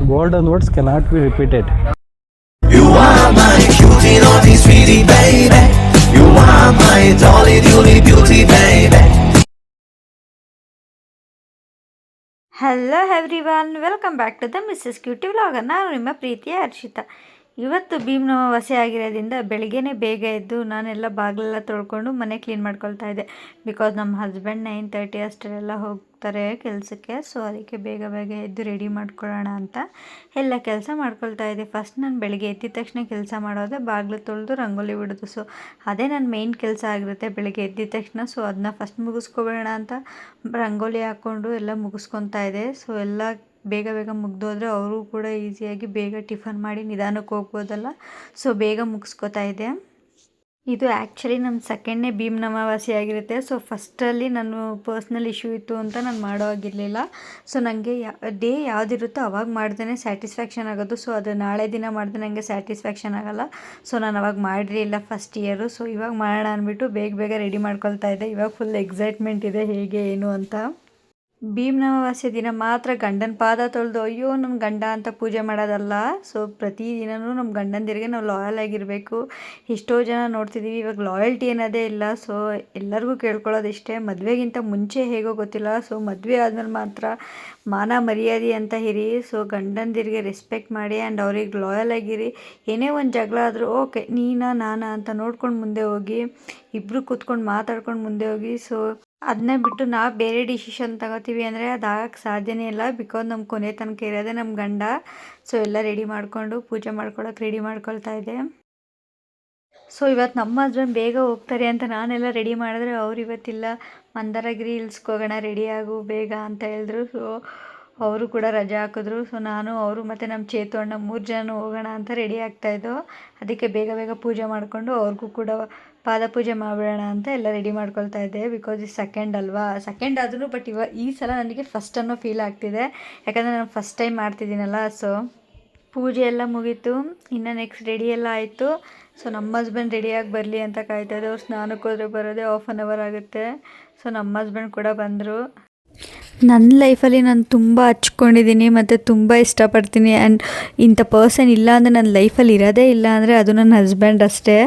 golden words cannot be repeated. You are my cutie naughty sweetie baby. You are my dolly doly beauty baby. Hello everyone, welcome back to the Mrs cutie vlog. ನಾನು ನಿಮ್ಮ ಪ್ರೀತಿಯ ಹರ್ಷಿತಾ. ಇವತ್ತು ಭೀಮನವಮಾವಾಸ್ಯೆ ಆಗಿರೋದ್ರಿಂದ ಬೆಳಿಗ್ಗೆನೇ ಬೇಗ ಎದ್ದು ನಾನೆಲ್ಲ ಬಾಗಿಲೆಲ್ಲ ತೊಳ್ಕೊಂಡು ಮನೆ ಕ್ಲೀನ್ ಮಾಡ್ಕೊಳ್ತಾ ಇದ್ದೆ. ಬಿಕಾಸ್ ನಮ್ಮ ಹಸ್ಬೆಂಡ್ 9:30 ಅಷ್ಟರೆಲ್ಲ ಹೋಗ್ತಾರೆ ಕೆಲಸಕ್ಕೆ. ಸೊ ಅದಕ್ಕೆ ಬೇಗ ಬೇಗ ಎದ್ದು ರೆಡಿ ಮಾಡ್ಕೊಳ್ಳೋಣ ಅಂತ ಎಲ್ಲ ಕೆಲಸ ಮಾಡ್ಕೊಳ್ತಾ ಇದ್ದೆ. ಫಸ್ಟ್ ನಾನು ಬೆಳಿಗ್ಗೆ ಎದ್ದಿದ ತಕ್ಷಣ ಕೆಲಸ ಮಾಡೋದೆ ಬಾಗಿಲು ತೊಳೆದು ರಂಗೋಲಿ ಬಿಡೋದು. ಸೊ ಅದೇ ನನ್ನ ಮೇಯ್ನ್ ಕೆಲಸ ಆಗಿರುತ್ತೆ ಬೆಳಿಗ್ಗೆ ಎದ್ದಿದ ತಕ್ಷಣ. ಸೊ ಅದನ್ನ ಫಸ್ಟ್ ಮುಗಿಸ್ಕೊಬೇಡ ಅಂತ ರಂಗೋಲಿ ಹಾಕ್ಕೊಂಡು ಎಲ್ಲ ಮುಗಿಸ್ಕೊತಾ ಇದೆ. ಸೊ ಎಲ್ಲ ಬೇಗ ಬೇಗ ಮುಗ್ದೋದ್ರೆ ಅವರು ಕೂಡ ಈಸಿಯಾಗಿ ಬೇಗ ಟಿಫನ್ ಮಾಡಿ ನಿಧಾನಕ್ಕೆ ಹೋಗ್ಬೋದಲ್ಲ. ಸೊ ಬೇಗ ಮುಗಿಸ್ಕೊತಾ ಇದೆ. ಇದು ಆ್ಯಕ್ಚುಲಿ ನಮ್ಮ ಸೆಕೆಂಡ್ನೇ ಭೀಮನವಮಾವಾಸ್ಯೆ ಆಗಿರುತ್ತೆ. ಸೊ ಫಸ್ಟಲ್ಲಿ ನಾನು ಪರ್ಸ್ನಲ್ ಇಶ್ಯೂ ಇತ್ತು ಅಂತ ನಾನು ಮಾಡೋ ಆಗಿರಲಿಲ್ಲ. ಸೊ ನನಗೆ ಡೇ ಯಾವುದಿರುತ್ತೋ ಅವಾಗ ಮಾಡ್ದೇ ಸ್ಯಾಟಿಸ್ಫ್ಯಾಕ್ಷನ್ ಆಗೋದು. ಸೊ ಅದು ನಾಳೆ ದಿನ ಮಾಡಿದ್ರೆ ನನಗೆ ಸ್ಯಾಟಿಸ್ಫ್ಯಾಕ್ಷನ್ ಆಗೋಲ್ಲ. ಸೊ ನಾನು ಅವಾಗ ಮಾಡಿರಲಿಲ್ಲ ಫಸ್ಟ್ ಇಯರು. ಸೊ ಇವಾಗ ಮಾಡೋಣ ಅಂದ್ಬಿಟ್ಟು ಬೇಗ ಬೇಗ ರೆಡಿ ಮಾಡ್ಕೊಳ್ತಾ ಇದ್ದೆ. ಇವಾಗ ಫುಲ್ ಎಕ್ಸೈಟ್ಮೆಂಟ್ ಇದೆ ಹೇಗೆ ಏನು ಅಂತ. ಭೀಮನವಮಾವಾಸ್ಯೆ ದಿನ ಮಾತ್ರ ಗಂಡನ ಪಾದ ತೊಳೆದು ಅಯ್ಯೋ ನಮ್ಮ ಗಂಡ ಅಂತ ಪೂಜೆ ಮಾಡೋದಲ್ಲ. ಸೊ ಪ್ರತಿದಿನವೂ ನಮ್ಮ ಗಂಡಂದಿರಿಗೆ ನಾವು ಲಾಯಲ್ ಆಗಿರಬೇಕು. ಎಷ್ಟೋ ಜನ ನೋಡ್ತಿದ್ದೀವಿ ಇವಾಗ ಲಾಯಲ್ಟಿ ಅನ್ನೋದೇ ಇಲ್ಲ. ಸೊ ಎಲ್ಲರಿಗೂ ಕೇಳ್ಕೊಳ್ಳೋದಿಷ್ಟೇ, ಮದುವೆಗಿಂತ ಮುಂಚೆ ಹೇಗೋ ಗೊತ್ತಿಲ್ಲ. ಸೊ ಮದುವೆ ಆದಮೇಲೆ ಮಾತ್ರ ಮಾನ ಮರ್ಯಾದೆ ಅಂತ ಇರಿ. ಸೊ ಗಂಡಂದಿರಿಗೆ ರೆಸ್ಪೆಕ್ಟ್ ಮಾಡಿ ಆ್ಯಂಡ್ ಅವ್ರಿಗೆ ಲಾಯಲ್ ಆಗಿರಿ. ಏನೇ ಒಂದು ಜಗಳ ಆದರೂ ಓಕೆ ನೀನಾ ನಾನಾ ಅಂತ ನೋಡ್ಕೊಂಡು ಮುಂದೆ ಹೋಗಿ, ಇಬ್ಬರು ಕೂತ್ಕೊಂಡು ಮಾತಾಡ್ಕೊಂಡು ಮುಂದೆ ಹೋಗಿ. ಸೊ ಅದನ್ನೇ ಬಿಟ್ಟು ನಾವು ಬೇರೆ ಡಿಸಿಷನ್ ತಗೋತೀವಿ ಅಂದರೆ ಅದು ಆಗಕ್ಕೆ ಸಾಧ್ಯನೇ ಇಲ್ಲ. ಬಿಕಾಸ್ ನಮ್ಮ ಕೊನೆ ತನಕ ಇರೋದೇ ನಮ್ಮ ಗಂಡ. ಸೊ ಎಲ್ಲ ರೆಡಿ ಮಾಡಿಕೊಂಡು ಪೂಜೆ ಮಾಡ್ಕೊಳಕ್ಕೆ ರೆಡಿ ಮಾಡ್ಕೊಳ್ತಾ ಇದೆ. ಸೊ ಇವತ್ತು ನಮ್ಮ ಹಸ್ಬೆಂಡ್ ಬೇಗ ಹೋಗ್ತಾರೆ ಅಂತ ನಾನೆಲ್ಲ ರೆಡಿ ಮಾಡಿದ್ರೆ ಅವ್ರು ಇವತ್ತಿಲ್ಲ ಮಂದಾರಗಿರಿ ಹಿಲ್ಸ್ಗೆ ಹೋಗೋಣ ರೆಡಿಯಾಗು ಬೇಗ ಅಂತ ಹೇಳಿದ್ರು. ಸೊ ಅವರು ಕೂಡ ರಜೆ ಹಾಕಿದ್ರು. ಸೊ ನಾನು ಅವರು ಮತ್ತು ನಮ್ಮ ಚೇತು ಅಣ್ಣ 3 ಜನ ಹೋಗೋಣ ಅಂತ ರೆಡಿ ಆಗ್ತಾಯಿದ್ದೋ. ಅದಕ್ಕೆ ಬೇಗ ಬೇಗ ಪೂಜೆ ಮಾಡಿಕೊಂಡು ಅವ್ರಿಗೂ ಕೂಡ ಪಾದ ಪೂಜೆ ಮಾಡಿಬಿಡೋಣ ಅಂತ ಎಲ್ಲ ರೆಡಿ ಮಾಡ್ಕೊಳ್ತಾ ಇದ್ದೆ. ಬಿಕಾಸ್ ಇದು ಸೆಕೆಂಡ್ ಅಲ್ವಾ, ಸೆಕೆಂಡ್ ಆದ್ರೂ ಬಟ್ ಈ ಸಲ ನನಗೆ ಫಸ್ಟ್ ಅನ್ನೋ ಫೀಲ್ ಆಗ್ತಿದೆ. ಯಾಕಂದರೆ ನಾನು ಫಸ್ಟ್ ಟೈಮ್ ಮಾಡ್ತಿದ್ದೀನಲ್ಲ. ಸೊ ಪೂಜೆ ಎಲ್ಲ ಮುಗೀತು. ಇನ್ನು ನೆಕ್ಸ್ಟ್ ರೆಡಿ ಎಲ್ಲ ಆಯಿತು. ಸೊ ನಮ್ಮ ಹಸ್ಬೆಂಡ್ ರೆಡಿಯಾಗಿ ಬರಲಿ ಅಂತ ಕಾಯ್ತಾಯಿದ್ದೆ. ಅವ್ರು ಸ್ನಾನಕ್ಕೆ ಹೋದರೆ ಬರೋದೇ 1/2 hour ಆಗುತ್ತೆ. ಸೊ ನಮ್ಮ ಹಸ್ಬೆಂಡ್ ಕೂಡ ಬಂದರು. ನನ್ನ ಲೈಫಲ್ಲಿ ನಾನು ತುಂಬ ಹಚ್ಕೊಂಡಿದ್ದೀನಿ ಮತ್ತು ತುಂಬ ಇಷ್ಟಪಡ್ತೀನಿ. ಆ್ಯಂಡ್ ಇಂಥ ಪರ್ಸನ್ ಇಲ್ಲ ಅಂದರೆ ನನ್ನ ಲೈಫಲ್ಲಿ ಇರೋದೇ ಇಲ್ಲ ಅಂದರೆ ಅದು ನನ್ನ ಹಸ್ಬೆಂಡ್ ಅಷ್ಟೇ.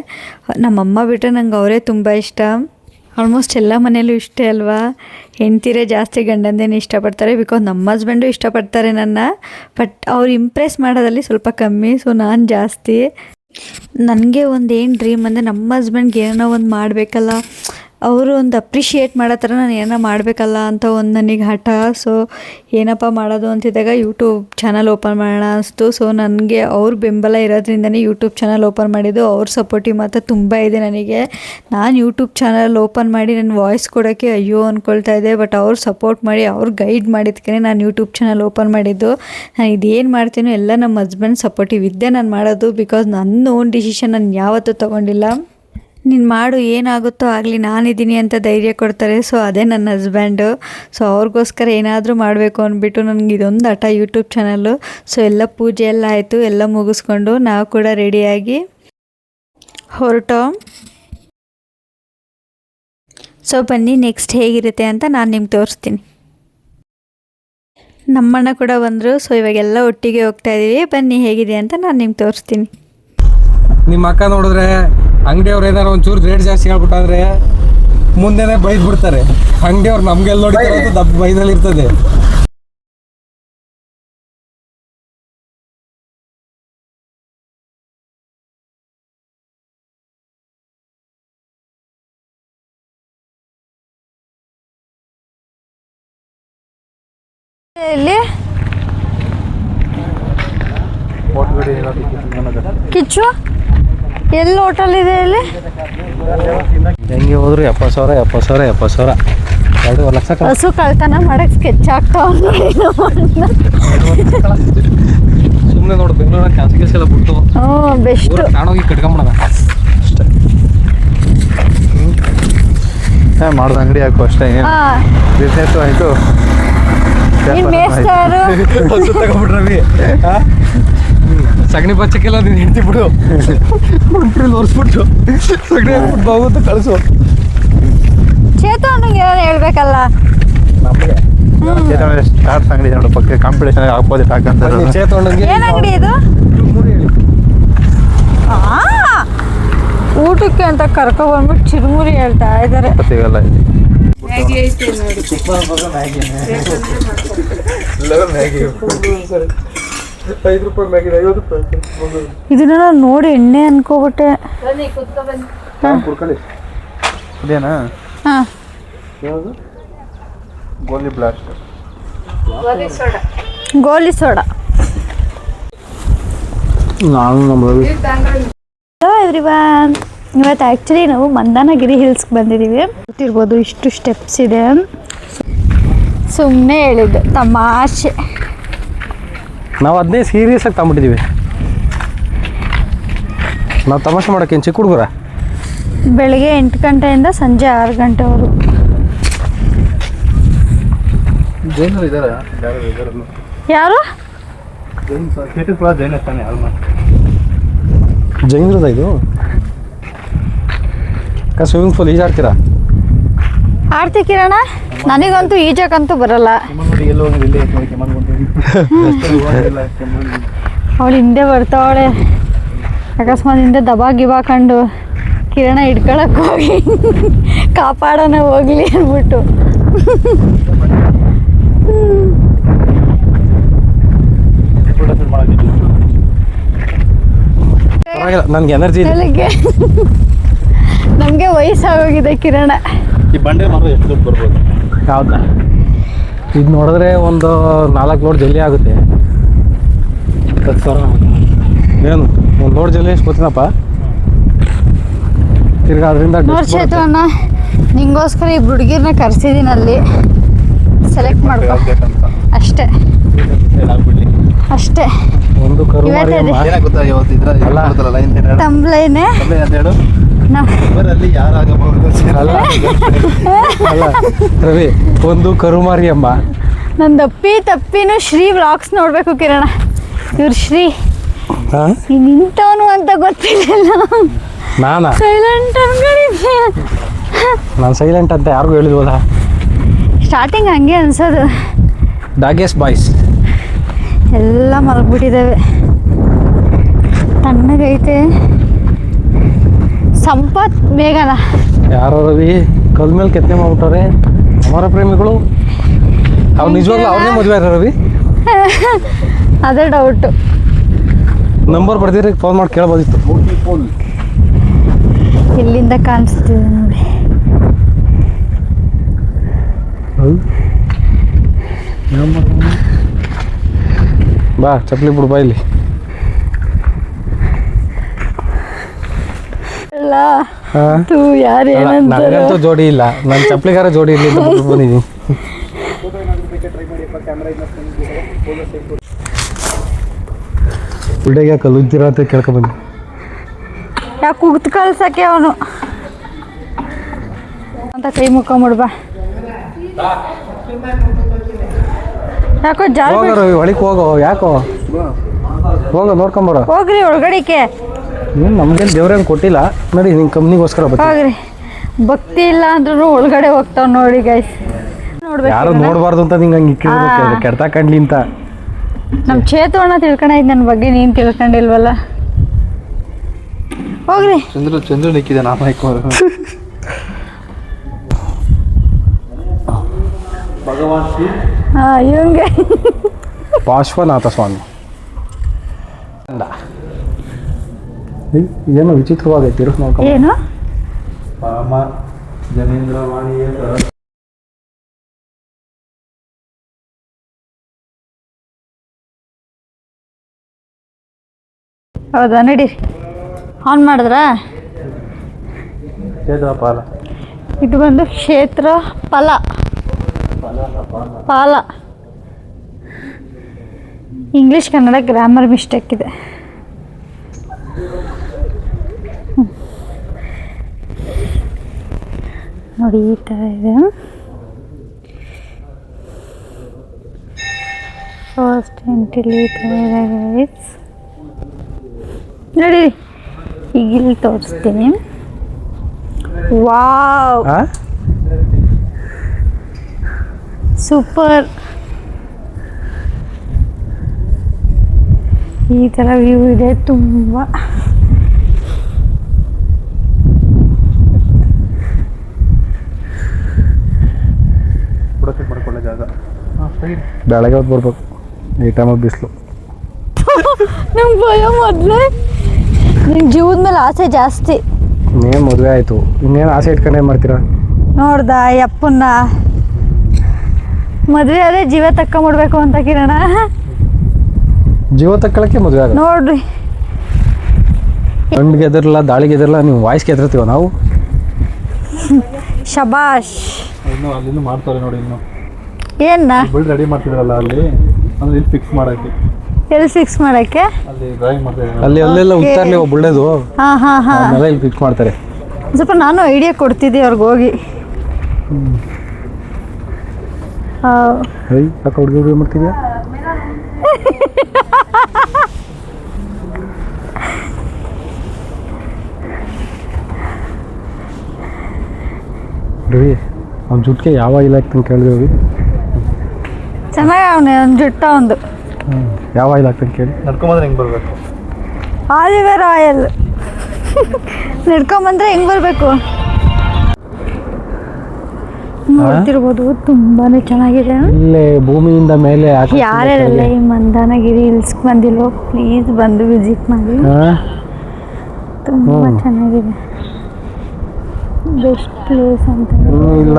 ನಮ್ಮಮ್ಮ ಬಿಟ್ಟರೆ ನಂಗೆ ಅವರೇ ತುಂಬ ಇಷ್ಟ. ಆಲ್ಮೋಸ್ಟ್ ಎಲ್ಲ ಮನೆಯಲ್ಲೂ ಇಷ್ಟೇ ಅಲ್ವಾ, ಹೆಂಡ್ತಿರೇ ಜಾಸ್ತಿ ಗಂಡಂದೇನೆ ಇಷ್ಟಪಡ್ತಾರೆ. ಬಿಕಾಸ್ ನಮ್ಮ ಹಸ್ಬೆಂಡು ಇಷ್ಟಪಡ್ತಾರೆ ನನ್ನ, ಬಟ್ ಅವ್ರು ಇಂಪ್ರೆಸ್ ಮಾಡೋದಲ್ಲಿ ಸ್ವಲ್ಪ ಕಮ್ಮಿ. ಸೊ ನಾನು ಜಾಸ್ತಿ. ನನಗೆ ಒಂದು ಏನು ಡ್ರೀಮ್ ಅಂದರೆ ನಮ್ಮ ಹಸ್ಬೆಂಡ್ಗೆ ಏನೋ ಒಂದು ಮಾಡಬೇಕಲ್ಲ, ಅವರು ಒಂದು ಅಪ್ರಿಷಿಯೇಟ್ ಮಾಡೋ ಥರ ನಾನು ಏನೋ ಮಾಡಬೇಕಲ್ಲ ಅಂತ ಒಂದು ನನಗೆ ಹಠ. ಸೊ ಏನಪ್ಪ ಮಾಡೋದು ಅಂತಿದ್ದಾಗ ಯೂಟ್ಯೂಬ್ ಚಾನಲ್ ಓಪನ್ ಮಾಡೋಣ ಅನಿಸ್ತು. ಸೊ ನನಗೆ ಅವ್ರ ಬೆಂಬಲ ಇರೋದ್ರಿಂದನೇ ಯೂಟ್ಯೂಬ್ ಚಾನಲ್ ಓಪನ್ ಮಾಡಿದ್ದು. ಅವ್ರ ಸಪೋರ್ಟಿವ್ ಮಾತ್ರ ತುಂಬ ಇದೆ ನನಗೆ. ನಾನು ಯೂಟ್ಯೂಬ್ ಚಾನಲ್ ಓಪನ್ ಮಾಡಿ ನನ್ನ ವಾಯ್ಸ್ ಕೊಡೋಕ್ಕೆ ಅಯ್ಯೋ ಅಂದ್ಕೊಳ್ತಾ ಇದ್ದೆ. ಬಟ್ ಅವ್ರು ಸಪೋರ್ಟ್ ಮಾಡಿ ಅವ್ರು ಗೈಡ್ ಮಾಡಿದ್ದಕ್ಕೆ ನಾನು ಯೂಟ್ಯೂಬ್ ಚಾನಲ್ ಓಪನ್ ಮಾಡಿದ್ದು. ನಾನು ಇದೇನು ಮಾಡ್ತೀನೋ ಎಲ್ಲ ನಮ್ಮ ಹಸ್ಬೆಂಡ್ ಸಪೋರ್ಟಿವ್ ಇದ್ದೇ ನಾನು ಮಾಡೋದು. ಬಿಕಾಸ್ ನನ್ನ ಓನ್ ಡಿಸಿಷನ್ ನಾನು ಯಾವತ್ತೂ ತೊಗೊಂಡಿಲ್ಲ. ನೀನು ಮಾಡು ಏನಾಗುತ್ತೋ ಆಗಲಿ ನಾನಿದ್ದೀನಿ ಅಂತ ಧೈರ್ಯ ಕೊಡ್ತಾರೆ. ಸೊ ಅದೇ ನನ್ನ ಹಸ್ಬೆಂಡು. ಸೊ ಅವ್ರಿಗೋಸ್ಕರ ಏನಾದರೂ ಮಾಡಬೇಕು ಅಂದ್ಬಿಟ್ಟು ನನಗೆ ಇದೊಂದು ಹಠ ಯೂಟ್ಯೂಬ್ ಚಾನಲ್ಲು. ಸೊ ಎಲ್ಲ ಪೂಜೆ ಎಲ್ಲ ಆಯಿತು. ಎಲ್ಲ ಮುಗಿಸ್ಕೊಂಡು ನಾವು ಕೂಡ ರೆಡಿಯಾಗಿ ಹೊರಟೋ. ಸೊ ಬನ್ನಿ ನೆಕ್ಸ್ಟ್ ಹೇಗಿರುತ್ತೆ ಅಂತ ನಾನು ನಿಮ್ಗೆ ತೋರಿಸ್ತೀನಿ. ನಮ್ಮಣ್ಣ ಕೂಡ ಬಂದರು. ಸೊ ಇವಾಗೆಲ್ಲ ಒಟ್ಟಿಗೆ ಹೋಗ್ತಾ ಇದ್ದೀವಿ. ಬನ್ನಿ ಹೇಗಿದೆ ಅಂತ ನಾನು ನಿಮ್ಗೆ ತೋರಿಸ್ತೀನಿ. ನಿಮ್ಮ ಅಕ್ಕ ನೋಡಿದ್ರೆ ಅಂಗಡಿಯವ್ರು ಏನಾರು ಒಂಚೂರು ರೇಟ್ ಜಾಸ್ತಿ ಹೇಳ್ಬಿಟ್ಟಾದ್ರೆ ಮುಂದೆನೇ ಬೈದ್ ಬಿಡ್ತಾರೆ. ಅಂಗಡಿಯವ್ರು ನಮ್ಗೆಲ್ಲ ನೋಡಿದ್ರೆ ದಪ್ಪ ಬೈದಲ್ಲಿ ಇರ್ತದೆ. ಕಿಚ್ಚು ಎಲ್ಲಿ ಹೋಟೆಲ್ ಇದೆ ಇಲ್ಲಿ? ಹೆಂಗೆ ಹೋದ್ರು 70,000 2 ಲಕ್ಷ. ಹಸು ಕಳ್ತನ ಮಾಡಕ್ಕೆ ಸ್ಕೆಚ್ ಆಗ್ತಾವ. ಸುಮ್ಮನೆ ನೋಡು ಬೆಂಗಳೂರ ಕೆಲಸ ಎಲ್ಲ ಬಿಟ್ಟು ಬೆಸ್ಟ್ ಕಾಣೋಗಿ ಕಟ್ಕೊಂಬಿಡೋಣ ಅಷ್ಟೇ. ಮಾಡೋದು ಅಂಗಡಿ ಹಾಕು ಅಷ್ಟೇ. ಬಿಸ್ನೆಸ್ ಆಯಿತು. ಹಸು ತಗೊಂಡ್ಬಿಟ್ರವಿ ಸಗಣಿ ಬಚ್ಚಕ್ಕೆಲ್ಲ ನೀನು ಹೆಂಡ್ತಿ ಬಿಡು. ಮಂಟ್ರಿಲ್ಲಿ ಒರೆಸ್ಬಿಟ್ಟು ಸಗಣಿ ಹಾಕ್ಬಿಟ್ಟು ಹೋಗುತ್ತೆ ಕಳಿಸು. ಚೇತು ಅನ್ನಂಗೆ ಏನಾರು ಹೇಳ್ಬೇಕಲ್ಲ. ನಮಗೆ ಸ್ಟಾರ್ಸ್ ಅಂಗಡಿ ನೋಡು ಪಕ್ಕ ಕಾಂಪಿಟೇಷನ್ ಆಪೋಸಿಟ್ ಹಾಕಂತ ಚೇತಣ್ಣಂಗೆ ಏನ್ ಅಂಗಡಿ ಇದು? ಆ, ಊಟಕ್ಕೆ ಅಂತ ಕರ್ಕೊಬಂದ್ಬಿಟ್ಟು ಚಿರುಮುರಿ ಹೇಳ್ತಾ ಇದಾರೆ. ಸಿಗಲ್ಲ ಇಲ್ಲಿ. ಇದನ್ನ ನಾನ್ ನೋಡಿ ಎಣ್ಣೆ ಅನ್ಕೋಬಿಟ್ಟೆ. ಇದೇನಾ ಹಾ, ಗೋಲಿ ಬ್ಲಾಸ್ಟ್ ಗೋಲಿ ಸೋಡಾ. ನಾನು ನಮ್ಮ ರವಿ ಹಲೋ ಎವ್ರಿವನ್, ಇವತ್ತು ಆ್ಯಕ್ಚುಲಿ ನಾವು ಮಂದಾನಗಿರಿ ಹಿಲ್ಸ್ಗೆ ಬಂದಿದ್ದೀವಿ. ಗೊತ್ತಿರ್ಬೋದು ಇಷ್ಟು ಸ್ಟೆಪ್ಸ್ ಇದೆ. ಸುಮ್ಮನೆ ಹೇಳಿದ್ದು ತಮಾಷೆ. ನಾವು ಅದನ್ನೇ ಸೀರಿಯಸ್ ಆಗಿ ತಗೊಂಬಿಟ್ಟಿದ್ದೀವಿ. ನಾವು ತಮಾಷೆ ಮಾಡೋಕ್ಕೇನು ಚಿಕ್ಕ ಹುಡುಗರ? ಬೆಳಿಗ್ಗೆ 8 ಗಂಟೆಯಿಂದ ಸಂಜೆ 6 ಗಂಟೆವರೆಗೂ. ಜೈನರು ಇದ್ದಾರೆ ಯಾರು? ಜೈನ ತಾನೆ ಜೈನರದ ಇದು ಸ್ವಿಮ್ಮಿಂಗ್ ಪೂಲ್ ಈಜಾಡ್ತೀರಾ? ಆಡ್ತಿ ಕಿರಣ, ನನಗಂತೂ ಈಜಕ್ಕಂತೂ ಬರಲ್ಲ. ಅವಳು ಹಿಂದೆ ಬರ್ತಾವಳೆ. ಅಕಸ್ಮಾತ್ ಹಿಂದೆ ದಬಾ ಗಿಬಾ ಕಂಡು ಕಿರಣ ಹಿಡ್ಕೊಳಕ್ಕೆ ಹೋಗಿ ಕಾಪಾಡೋಣ ಹೋಗ್ಲಿ ಅಂದ್ಬಿಟ್ಟು. ನನಗೆ ಎನರ್ಜಿ ಇದೆ. ನಮಗೆ ವಯಸ್ಸಾಗೋಗಿದೆ ಕಿರಣ. ಈ ಬಂಡೆ ಮಾತ್ರ ಎಷ್ಟು ದುಡ್ಡು ಬರ್ಬೋದು? ಹೌದಾ? ಇದು ನೋಡಿದ್ರೆ ಒಂದು 4 ಲೋಡ್ ಜಲ್ಲಿ ಆಗುತ್ತೆ. 10,000 ಏನು ಒಂದು ಲೋಡ್ ಜಲ್ಲಿ ಎಷ್ಟು ಗೊತ್ತಿನಪ್ಪ? ತಿರ್ಗಾ ಅದರಿಂದ ನೋಡಿ ಚೇತವನ್ನ, ನಿಂಗೋಸ್ಕರ ಈ ಹುಡುಗಿರ್ನ ಕರ್ಸಿದ್ದೀನಿ ಅಲ್ಲಿ. ಸೆಲೆಕ್ಟ್ ಮಾಡ್ಕೊ ಅಷ್ಟೇ ಅಷ್ಟೇ. ಒಂದು ಕರು ಇವತ್ತೇ ಮಾರಿ ಅಮ್ಮ. ಏನಾಗ ಗೊತ್ತಾ ಇವತ್ತು ಇದ್ರ ಲೈನ್ ತಂಬ್ಲೈನೆ ಅಂತ ಹೇಳು. ಇವರಲ್ಲಿ ಯಾರಾಗಬಹುದು? ಅಲ್ಲ ಅಲ್ಲ ರವಿ, ಒಂದು ಕರು ಮಾರಿ ಅಮ್ಮ. ನಂದು ತಪ್ಪಿನೂ ಶ್ರೀ ವ್ಲಾಗ್ಸ್ ನೋಡ್ಬೇಕು ಕಿರಣ. ಇವ್ರು ಶ್ರೀ ಹಾಂ, ನಿಂತವನು ಅಂತ ಗೊತ್ತಿಲ್ಲ. ನಾನಾ? ಸೈಲೆಂಟ್ ಅನ್ಕೊಂಡಿದ್ದೆ. ನಾನು ಸೈಲೆಂಟ್ ಅಂತ ಯಾರಿಗೂ ಹೇಳಿದ್ವಲ್ಲ. ಸ್ಟಾರ್ಟಿಂಗ್ ಹಂಗೆ ಅನ್ಸೋದು. ಡಾಗೆಸ್ ಬಾಯ್ಸ್ ಎಲ್ಲ ಮಲಗ್ಬಿಟ್ಟಿದ್ದಾವೆ. ತಣ್ಣಗೈತೆ. ಸಂಪತ್ ಮೇಘನ ಯಾರೋ ರವಿ ಕಲ್ ಮೇಲೆ ಕೆತ್ತನೆ ಮಾಡ್ಬಿಟ್ಟವ್ರೆ ಅಮರ ಪ್ರೇಮಿಗಳು. ಅವ್ರು ನಿಜವಾಗ್ಲೂ ಅವ್ರನ್ನೇ ಮದುವೆ ಆರ ರವಿ? ಅದೇ ಡೌಟು. ನಂಬರ್ ಬರ್ದಿರಿ, ಫೋನ್ ಮಾಡಿ ಕೇಳ್ಬೋದಿತ್ತು. ಇಲ್ಲಿಂದ ಕಾಣಿಸ್ತಿದೆ ನೋಡಿ. ಬಾ ಚಪ್ಪಲಿ ಬಿಡು, ಬಾ ಇಲ್ಲಿ. ಅಲ್ಲ ಹಾಂ, ತೂ ಯಾರು ಏನಂತಾರೆ. ನನಗಂತೂ ಜೋಡಿ ಇಲ್ಲ. ನನ್ನ ಚಪ್ಪಲಿಗಾರ ಜೋಡಿ ಇರಲಿ ಅಂತ ಬಿಟ್ಟು ಬಂದಿದ್ದೀನಿ. ಹುಡುಗ ಕಲ್ಲುಜ್ಜಿರ ಅಂತ ಕೇಳ್ಕೊಂಬಂದು ಯಾಕೆ ಕುಗ್ದು ಕಳ್ಸಕ್ಕೆ ಅವನು ಅಂತ ಕೈ ಮುಕ್ಕೊಂಬಿಡ್ಬಾ. ಯಾಕೋ ಜಾಗ ಹೋಗೋ ರವಿ, ಒಳಗೆ ಹೋಗೋ. ಯಾಕೋ ಹೋಗೋ, ನೋಡ್ಕೊಂಬರೋ. ಹೋಗ್ರಿ ಒಳಗಡೆಗೆ ನೀನು ನಮ್ಗೇನು ದೇವ್ರೇನು ಕೊಟ್ಟಿಲ್ಲ ನೋಡಿ, ನಿನ್ನ ಕಂಪ್ನಿಗೋಸ್ಕರ ಬರ್ತೀನಿ. ಹೋಗ್ರಿ. ಭಕ್ತಿ ಇಲ್ಲ ಅಂದ್ರೂ ಒಳಗಡೆ ಹೋಗ್ತಾವ ನೋಡಿ ಗೈಸ್. ನೋಡ್ಬೇಕು ಯಾರು ಇದನ್ನ. ನೋಡಬಾರ್ದು ಅಂತ ನಿಂಗೆ ಹಂಗೆ ಇಕ್ಕಿರ್ಬೇಕು, ಕೆಡ್ತಾ ಕಂಡ್ಲಿ ಅಂತ. ನಮ್ಮ ಚೇತವಣ್ಣ ತಿಳ್ಕೊಂಡಿದ್ದು ನನ್ನ ಬಗ್ಗೆ ನೀನು ತಿಳ್ಕೊಂಡಿಲ್ವಲ್ಲ. ಹೋಗ್ರಿ. ಚಂದ್ರ ನಿಕ್ಕಿದೆ ನಾಮ ಹಾಂ, ಇವಂಗೆ ಪಾರ್ಶ್ವನಾಥ ಸ್ವಾಮಿ. ಇದೇನೋ ವಿಚಿತ್ರವಾಗೈತಿ, ಇರು ನೋಡ್ಕೊಂಡು. ಏನು ಪರಮ ಜನೇಂದ್ರವಾಣಿಯ ಹೌದಾ? ನಡೀರಿ. ಆನ್ ಮಾಡಿದ್ರಾ? ಪಾಲ ಇದು ಬಂದು ಕ್ಷೇತ್ರ ಫಲ ಪಾಲ. ಇಂಗ್ಲೀಷ್ ಕನ್ನಡ ಗ್ರಾಮರ್ ಮಿಸ್ಟೇಕ್ ಇದೆ. ನೋಡಿ ಈ ಥರ ಇದೆ. ಫಸ್ಟ್ ಎಂಟಿಲಿ ಈ ಥರ ಇದೆ ಗೈಸ್. ನೋಡಿ ಈಗ ಇಲ್ಲಿ ತೋರಿಸ್ತೀನಿ. Wow, super. ಈ ಥರ ವ್ಯೂ ಇದೆ ತುಂಬ. ಮಾಡ್ಕೊಳ್ಳೋ ಜಾಗ ಬೆಳಗ್ಗೆ ಹೊತ್ತು ಬರ್ಬೇಕು, ಈ ಟೈಮಲ್ಲಿ ಬಿಸಿಲು. ನಂಗೆ ಭಯ ಮೊದಲೇ. ನಿಂಗೆ ಜೀವದ ಮೇಲೆ ಆಸೆ ಜಾಸ್ತಿ. ಇನ್ನೇನು ಮದುವೆ ಆಯಿತು, ಇನ್ನೇನು ಆಸೆ ಇಟ್ಕೊಂಡು ಏನು ಮಾಡ್ತೀರಾ? ನೋಡ್ದ ಯಪ್ಪನ್ನ ಮದುವೆ ಅದೇ ಜೀವ ತಕ್ಕೊಂಬಿಡ್ಬೇಕು ಅಂತ ಕಿರಣ. ಜೀವ ತಕ್ಕೊಳ್ಳೋಕ್ಕೆ ಮದುವೆ ಆಗ ನೋಡ್ರಿ. ಗಂಡಿಗೆ ಎದರಲ್ಲ, ದಾಳಿಗೆ ಎದರಲ್ಲ, ನೀವು ವಾಯ್ಸ್ಗೆ ಎದುರ್ತೀವ ನಾವು. ಶಬಾಷ್. ಇನ್ನು ಅಲ್ಲಿಂದ ಮಾಡ್ತಾರೆ ನೋಡಿ. ಇನ್ನು ಏನ ಬಿಲ್ಡ್ ರೆಡಿ ಮಾಡ್ತಿದ್ರಲ್ಲ ಅಲ್ಲಿ, ಅಂದ್ರೆ ಇಲ್ಲಿ ಫಿಕ್ಸ್ ಮಾಡೋಕ್ಕೆ, ಎಲ್ಲಿ ಫಿಕ್ಸ್ ಮಾಡಕ್ಕೆ? ಅಲ್ಲಿ ಡ್ರಾಯಿಂಗ್ ಮಾಡ್ತಾರೆ, ಅಲ್ಲಿ ಅಲ್ಲೆಲ್ಲ ಉತ್ತಾರ್ಲಿ ಒಬ್ಬ ಒಳ್ಳೇದು, ಹಾಂ ಹಾಂ ಹಾಂ, ಅದನ್ನೆಲ್ಲ ಇಲ್ಲಿ ಫಿಕ್ಸ್ ಮಾಡ್ತಾರೆ. ಸ್ವಲ್ಪ ನಾನು ಐಡಿಯಾ ಕೊಡ್ತಿದ್ದೆ ಅವ್ರಿಗೆ ಹೋಗಿ. ಯಾಕೆ ಹುಡುಗಿ ಮಾಡ್ತಿದ್ಯಾ? ರವಿ, ಅವ್ನ ಜುಟ್ಟಿಗೆ ಯಾವ ಆಯಿಲ್ ಹಾಕ್ತಾನೆ ಕೇಳಿದ್ವಿ ರವಿ? ಚೆನ್ನಾಗಿ ಅವನೇ ಒಂದು ಜುಟ್ಟ ಒಂದು. ಯಾವ ಆಯಿಲ್ ಹಾಕ್ತಾನೆ ಕೇಳಿ. ನಡ್ಕೊಂಬಂದ್ರೆ ಹೆಂಗೆ ಬರಬೇಕು? ಆಲಿವೇರ್ ಆಯಿಲ್. ನಡ್ಕೊಂಬಂದ್ರೆ ಹೆಂಗೆ ಬರಬೇಕು ನೋಡ್ತಿರ್ಬೋದು. ತುಂಬಾನೇ ಚೆನ್ನಾಗಿದೆ. ಇಲ್ಲೇ ಭೂಮಿಯಿಂದ ಮೇಲೆ ಯಾರ್ಯಾರೆಲ್ಲ ಈ ಮಂದಾನಗಿರಿ ಹಿಲ್ಸ್ಗೆ ಬಂದಿಲ್ವೋ ಪ್ಲೀಸ್ ಬಂದು ವಿಸಿಟ್ ಮಾಡಿ. ತುಂಬ ಚೆನ್ನಾಗಿದೆ. ಬೆಸ್ಟ್ ಪ್ಲೇಸ್ ಅಂತ ಇಲ್ಲ.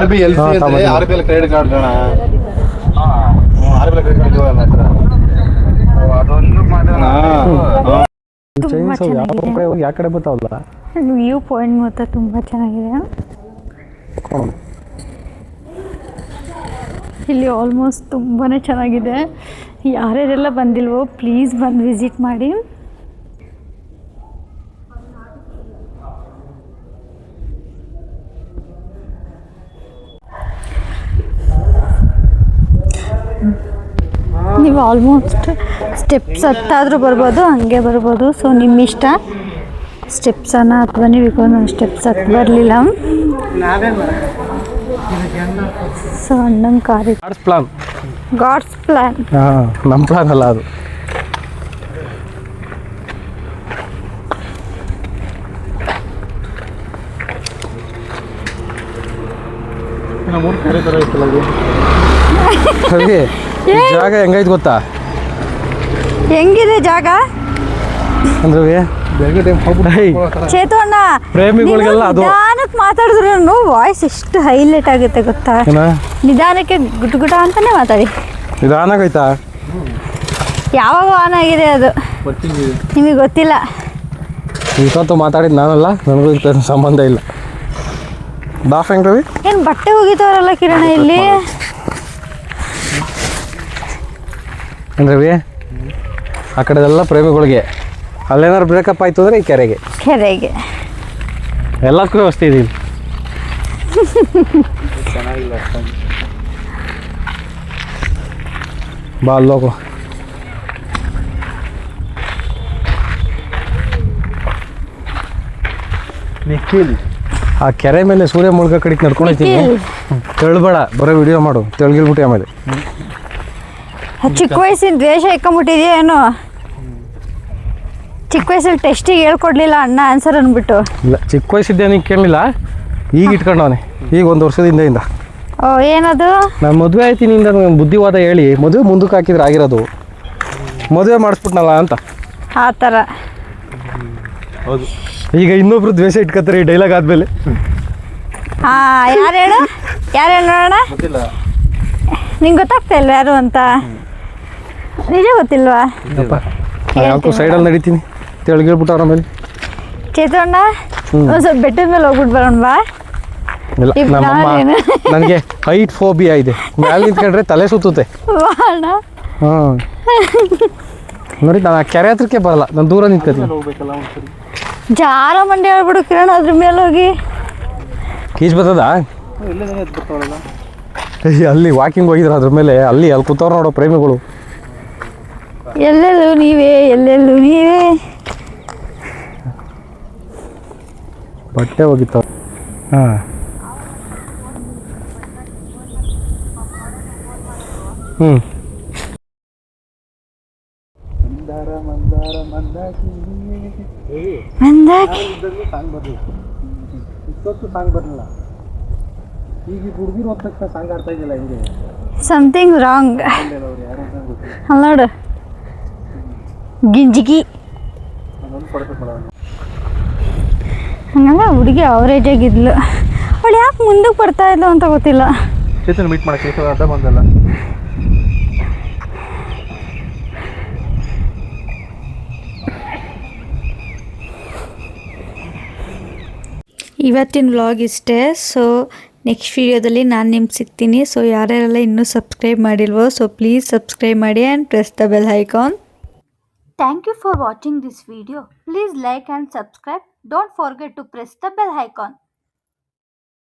RBL ಕ್ರೆಡಿಟ್ ಕಾರ್ಡ್ ಕಣ. RBL ಕ್ರೆಡಿಟ್ ಕಾರ್ಡ್ ತುಂಬ ಚೆನ್ನಾಗಿದೆ. ಯಾವ ಕಡೆ ಬರ್ತಾವಲ್ಲ ವ್ಯೂ ಪಾಯಿಂಟ್ ಮಾತ್ರ ತುಂಬ ಚೆನ್ನಾಗಿದೆ. ಇಲ್ಲಿ ಆಲ್ಮೋಸ್ಟ್ ತುಂಬಾ ಚೆನ್ನಾಗಿದೆ. ಯಾರ್ಯಾರೆಲ್ಲ ಬಂದಿಲ್ವೋ ಪ್ಲೀಸ್ ಬಂದು ವಿಸಿಟ್ ಮಾಡಿ. ನೀವು ಆಲ್ಮೋಸ್ಟ್ ಸ್ಟೆಪ್ಸ್ ಹತ್ತಾದರೂ ಬರ್ಬೋದು, ಹಂಗೆ ಬರ್ಬೋದು. ಸೊ ನಿಮ್ಮ ಇಷ್ಟ. ಸ್ಟೆಪ್ಸನ್ನು ಹತ್ತು ಬನ್ನಿ, ಬಿಕಾಸ್ ನಾನು ಸ್ಟೆಪ್ಸ್ ಹತ್ತು ಬರಲಿಲ್ಲ. ಸೊ ಅಣ್ಣನ ಕಾರ್ ಪ್ಲಾನ್, ಗಾಡ್ಸ್ ಪ್ಲ್ಯಾನ್. ಹಾಂ, ನಮ್ಮ ಪ್ಲಾನ್ ಅಲ್ಲ ಅದು. ರವಿ, ಈ ಜಾಗ ಹೆಂಗೈತೆ ಗೊತ್ತಾ? ಹೆಂಗಿದೆ ಜಾಗ ಅಂದ್ರೆ ಬೆಳಗ್ಗೆ ಟೈಮ್ ಚೇತೋಣ್ಣ, ಪ್ರೇಮಿಗಳಿಗೆಲ್ಲ ಅದು ನಿಧಾನಕ್ಕೆ ಮಾತಾಡಿದ್ರು ವಾಯ್ಸ್ ಎಷ್ಟು ಹೈಲೈಟ್ ಆಗುತ್ತೆ ಗೊತ್ತಾ? ನಿಧಾನಕ್ಕೆ ಗುಟ್ ಗುಟ ಅಂತಾನೆ ಮಾತಾಡಿ. ನಿಧಾನಾಗೈತಾ? ಯಾವಾಗ ಆನ್ ಆಗಿದೆ ಅದು ನಿಮಗೆ ಗೊತ್ತಿಲ್ಲ. ಇಷ್ಟೊತ್ತು ಮಾತಾಡಿದ್ದು ನಾನಲ್ಲ, ನನಗೂ ಇದಕ್ಕೆ ಸಂಬಂಧ ಇಲ್ಲ. ದಾಫ್ ಹೆಂಗ್ ರವಿ? ಏನು ಬಟ್ಟೆ ಹೋಗಿತವರಲ್ಲ ಕಿರಣ ಇಲ್ಲಿ. ರವಿ, ಆ ಕಡೆದೆಲ್ಲ ಪ್ರೇಮಿಗಳಿಗೆ, ಅಲ್ಲೇನಾದ್ರು ಬ್ರೇಕಪ್ ಆಯ್ತು ಅಂದರೆ ಈ ಕೆರೆಗೆ ಎಲ್ಲಕ್ಕೂ ವ್ಯವಸ್ಥೆ ಇದೆ. ಬಾ ಅಲ್ಲೋಗು. ನಿಖಿಲ್, ಆ ಕೆರೆ ಮೇಲೆ ಸೂರ್ಯ ಮುಳುಗೋ ಕಡೆಗೆ ನಡ್ಕೊಂಡೈತೀನಿ. ತೆಳ್ಬೇಡ, ಬರೋ ವಿಡಿಯೋ ಮಾಡು, ತೆಳ್ಗಿಲ್ಬಿಟ್ಟು ಆಮೇಲೆ. ಚಿಕ್ಕ ವಯಸ್ಸಿನ ದ್ವೇಷ ಇಕ್ಕೊಂಬಿಟ್ಟಿದೆಯಾ ಏನೋ? ಚಿಕ್ಕ ವಯಸ್ಸಲ್ಲಿ ಟೆಸ್ಟಿಗೆ ಹೇಳ್ಕೊಡ್ಲಿಲ್ಲ ಅಣ್ಣ ಆನ್ಸರ್ ಅಂದ್ಬಿಟ್ಟು. ಇಲ್ಲ, ಚಿಕ್ಕ ವಯಸ್ಸಿದ್ದೇನೆ ಕೇಳಲಿಲ್ಲ, ಈಗ ಇಟ್ಕೊಂಡವನೆ, ಈಗ 1 ವರ್ಷದ ಹಿಂದೆಯಿಂದ. ಓ, ಏನದು? ನಾನು ಮದುವೆ ಆಯ್ತಿನಿಂದ ಬುದ್ಧಿವಾದ ಹೇಳಿ ಮದುವೆ ಮುಂದಕ್ಕೆ ಹಾಕಿದ್ರೆ ಆಗಿರೋದು, ಮದುವೆ ಮಾಡಿಸ್ಬಿಟ್ನಲ್ಲ ಅಂತ. ಆ ಥರ. ಹೌದು, ಈಗ ಇನ್ನೊಬ್ರು ದ್ವೇಷ ಇಟ್ಕೊತಾರೆ ಈ ಡೈಲಾಗ್ ಆದಮೇಲೆ. ಹಾಂ, ಯಾರು ಹೇಳು ನೋಡೋಣ. ನಿಂಗೆ ಗೊತ್ತಾಗ್ತಾ ಇಲ್ವ ಯಾರು ಅಂತ? ನಿಜ ಗೊತ್ತಿಲ್ವಾ? ಯಾಕೋ ಸೈಡಲ್ಲಿ ನಡೀತೀನಿ, ತೆಳಗಿಳ್ಬಿಟ್ಟು ಅವ್ರ ಮೇಲೆ. ಚೇತಣ್ಣ, ಒಂದು ಸ್ವಲ್ಪ ಬೆಟ್ಟದ ಮೇಲೆ ಹೋಗ್ಬಿಟ್ಟು ಬರೋಣ ಬಾ. ಇಲ್ಲ, ನಮ್ಮಮ್ಮ ನನಗೆ ಹೈಟ್ ಫೋಬಿಯಾ ಇದೆ, ಮ್ಯಾಲೆ ನಿಂತ್ಕೊಂಡ್ರೆ ತಲೆ ಸುತ್ತುತ್ತೆ. ಹಾಂ, ನೋಡಿ ನಾನು ಆ ಕೆರೆ ಹತ್ರಕ್ಕೆ ಬರಲ್ಲ, ನಾನು ದೂರ ನಿಂತ್ಕೊತೀನಿ. ಜಾರ ಮಂಡಿ ಹೇಳ್ಬಿಡು ಕಿರಣ, ಅದ್ರ ಮೇಲೆ ಹೋಗಿ ಈಜು ಬರ್ತದ? ಅಲ್ಲಿ ವಾಕಿಂಗ್ ಹೋಗಿದ್ರು ಅದ್ರ ಮೇಲೆ, ಅಲ್ಲಿ ಕೂತವ್ರು ನೋಡೋ ಪ್ರೇಮಿಗಳು. ಎಲ್ಲೆಲ್ಲೂ ನೀವೇ ಬಟ್ಟೆ ಹೋಗಿತ್ತವ್ರು. ಹಾಂ, ಹ್ಞೂ ಮಂದಾಕಿ ಸಾಂಗ್ ಬರಲಿಲ್ಲ ಇಷ್ಟೊತ್ತು ಸಾಂಗ್ ಬರಲಿಲ್ಲ ಈಗ ಹುಡುಗಿರು ಹೋದ ತಕ್ಷಣ ಸಾಂಗ್ ಆಡ್ತಾ ಇದೆಯಲ್ಲ ಹಿಂಗೆ ಸಮಥಿಂಗ್ ರಾಂಗ್. ಅವ್ರು ಯಾರು ಅಂತ ಗೊತ್ತಿಲ್ಲ ಅಲ್ಲಿ ನೋಡು ಗಿಂಜಿಗಿ ಅದೊಂದು ಕೊಡಬೇಕು ಹಂಗಲ್ಲ ಹುಡುಗಿ ಅವರೇಜ್ ಆಗಿದ್ಲು. ಅವಳು ಯಾಕೆ ಮುಂದಕ್ಕೆ ಬರ್ತಾ ಇದ್ಲು ಅಂತ ಗೊತ್ತಿಲ್ಲ. ಚೇತನ್ ಮೀಟ್ ಮಾಡಕ್ಕೆ ಅರ್ಧ ಬಂದಲ್ಲ. ಇವತ್ತಿನ ವ್ಲಾಗ್ ಇಷ್ಟೇ. ಸೊ ನೆಕ್ಸ್ಟ್ ವಿಡಿಯೋದಲ್ಲಿ ನಾನು ನಿಮ್ಗೆ ಸಿಗ್ತೀನಿ. ಸೊ ಯಾರ್ಯಾರೆಲ್ಲ ಇನ್ನೂ ಸಬ್ಸ್ಕ್ರೈಬ್ ಮಾಡಿಲ್ವೋ ಸೊ ಪ್ಲೀಸ್ ಸಬ್ಸ್ಕ್ರೈಬ್ ಮಾಡಿ and press the bell icon. Thank you for watching this video. Please like and subscribe. Don't forget to press the bell icon.